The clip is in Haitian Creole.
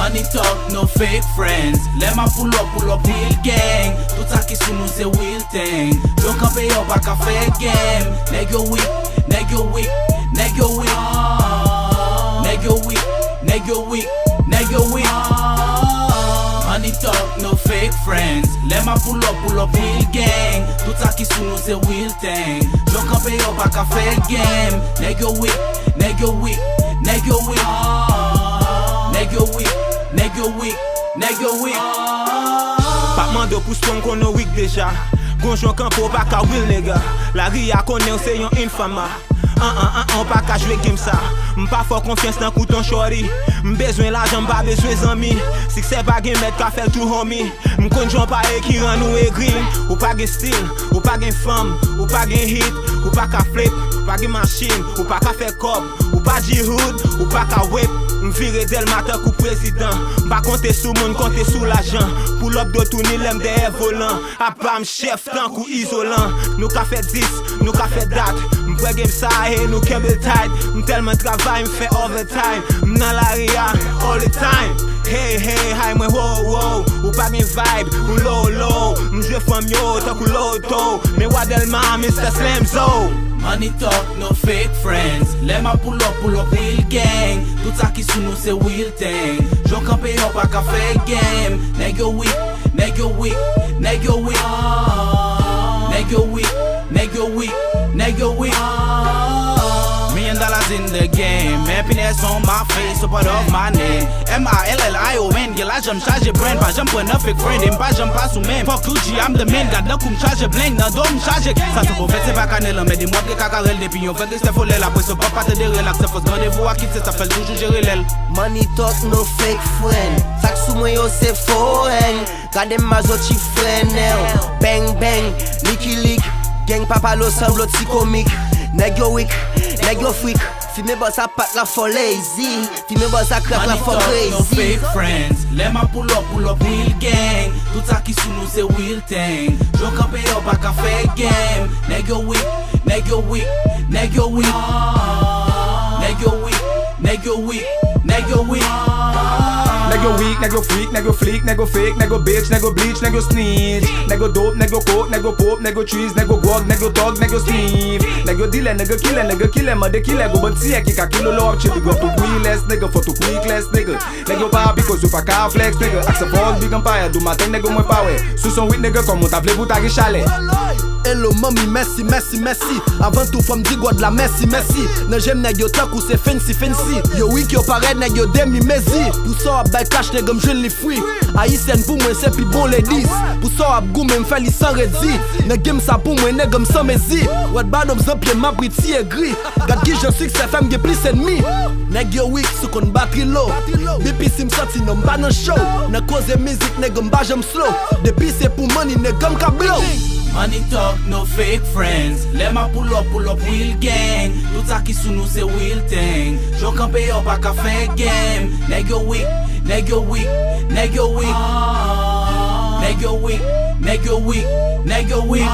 Money talk, no fake friends. Let my pull up real gang. Tout ça qui sous nous c'est real thing. Don't camper yo pas qu'à faire game. Nigga weak, nigga weak, nigga weak, nigga weak, nigga weak, nigga weak. Money talk, no fake friends. Let my pull up real gang. Tout ça qui sous nous c'est real thing. Don't camper yo pas qu'à faire game. Nigga weak, nigga weak, nigga weak, nigga weak, nigga weak, nigga weak. Pas mando pour son qu'on a weak déjà. Gonjon campo pas qu'à will nigga. La ria connaît c'est yon infama. On pas qu'à jouer game ça. M'pas fort confiance dans couton shorty. M'besoin l'argent, pas besoin d'amis. Si c'est pas game mettre qu'à faire tout homie. M'conjon pas qui rend nous aigri. Ou pas gen style, ou pas gen femme, ou pas gen hit, ou pas qu'à flip, ou pas gen machine, ou pas qu'à faire cop, ou pas J-hood, ou pas qu'à whip. M'vire del matin coup président. M'pas compter sous moun, compter sous l'argent. Pull up de tourner l'aime derrière volant. A pas m'chef tant coup isolant. Nous qu'a fait 10, nous qu'a fait date. M'prè game ça et nous cable tight. M'tellement travail, m'fait overtime. M'nan la ria all the time. Hey hey, hi moi wow wow. Ou pas gen vibe, ou low low. M'jwe fam yo, tant coup loto. Me wadelman, Mr. Slam Zo. Money talk, no fake friends. Let my pull up real gang. Tout ça qui sous nous c'est real thing. J'en campe yo pas qu'à faire game. Nigga weak, nigga weak, nigga weak, nigga weak, nigga weak, nigga weak. $1,000,000 in the game. Happiness on my face, a part of my name. M-I-L-L-I-O-N. Girl, I jump charge brand. Pas jump un fake friend. Et pas jump pas sous même. Fuck Gucci, I'm the man. Garde comme charge bling. Nan do m'charge. Ça se fait, c'est pas canel. Mais des mois de cacarel. Depuis yon fait que c'est folle. Après ce pas te de relax. C'est fausse. Rendez-vous à quitter. Ça fait toujours gérer l'aile. Money talk, no fake friend. Sak sou mwen yo se foreign. Gade ma zoti frenel. Bang bang, licky lick. Gang papa lo semble ti comique. Neg yo weak, neg yo freak. Fime boss a pat la for lazy. Fime boss a crack la for crazy. No fake friends. Let my pull up real gang. Tout ça qui sous nous c'est real thing. J'en campe yo pas qu'à faire game. Neg yo weak, neg yo weak, neg yo weak, neg yo weak, neg yo weak, neg yo weak. Nigga weak, nigga freak, nigga fleek, nigga fake, nigga bitch, nigga bleach, nigga snitch. Nigga dope, nigga coke, nigga pop, nigga trees, nigga guag, nigga dog, nigga sniff. Nigga dealer, nigga killer, mother killer, go but see a kick a kilo low up chip. Go to wheelless, nigga, for to quickless, nigga. Nigga power because you pa car flex, nigga. Ak100Fos, big empire, do my thing, nigga, my power. Sous son with nigga, comme on t'a voulu ta chalet. Hello mami, merci, merci, merci. Avant tout, faut m'di God la merci, merci. Ne j'aime nèg yo tak ou c'est fancy, fancy. Yo weak, yo pareil, nèg yo demi mezi. Pour ça, ap bay cash, nèg m'je li free. Haïtien pour moi, c'est plus bon les 10. Pour ça, ap goût, m'm fait li sans redit. Nèg game ça pour moi, nèg m'sans mezi. What bad up, zan pied, ma briti aigri. Gade qui je suis que c'est femme, ge plus ennemi. Nèg yo weak, sou kon batterie low. Depuis si m'soti, non m'ba nan show. Nèg cause musique, nèg m'ba j'm slow. Depuis c'est pour money, nèg m'ka blow. Money talk, no fake friends. Let my pull up real gang. Tout ça qui sous nous c'est real thing. J'en campe yo pas qu'à faire game. Nigga weak, nigga weak, nigga weak, nigga weak, nigga weak, nigga weak.